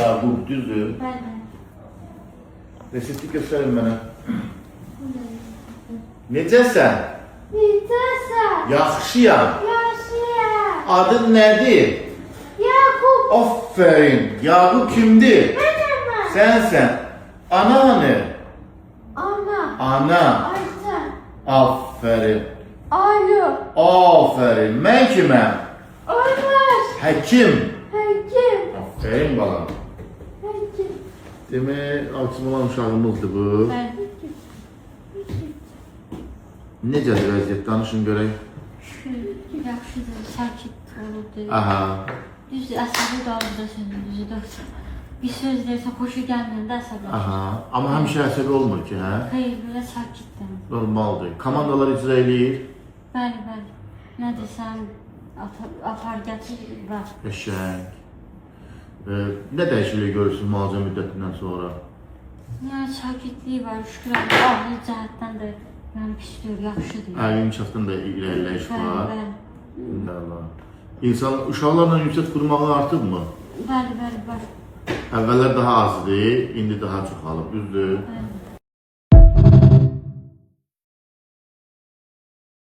Yaqub, düzdür? Bəli. Resepti göstərin mənə. Necəsən? Necəsən? Yaxşıyam. Yaşayam. Adın nədir? Yaqub. Aferin. Yaqub kimdir? Mənəm. Sənsən. Ana hanı? Ana. Ana. Ayşə. Aferin. Ayı. Aferin. Mən kiməm? Aybaş. Həkim. Həkim. Aferin balam. Həkim. Demək, aksım olan uşağımızdır bu. Bəli. Necədir vəziyyət? Danışın görək. Şükür, yaxşıdır, sakit olurdu. Aha. Düzdür, əsəbi də orada sözün düzüdür. Bir söz deyirsə, xoşu gəlməyəndə əsəbi. Aha. Amma həmişə əsəbi olmur ki, hə? Xeyr, belə sakitdir. Normaldır. Komandalar icra eləyir. Bəli, bəli. Nə desəm, apar gətir, var. Qəşəng. Nə dəyişiklik görürsünüz müalicə müddətindən sonra? Yəni, sakitliyi var, şükür Allah. Ağlı cəhətdən də yəni, pisdir, yaxşıdır. Əli inkişafdan da irəliləyiş var. Bəli, İnşallah. İnsan uşaqlarla ünsiyyət qurmağı artıbmı? bəli, bəli, var. Əvvəllər daha azdı, indi daha çoxalıb, düzdür? Bəli.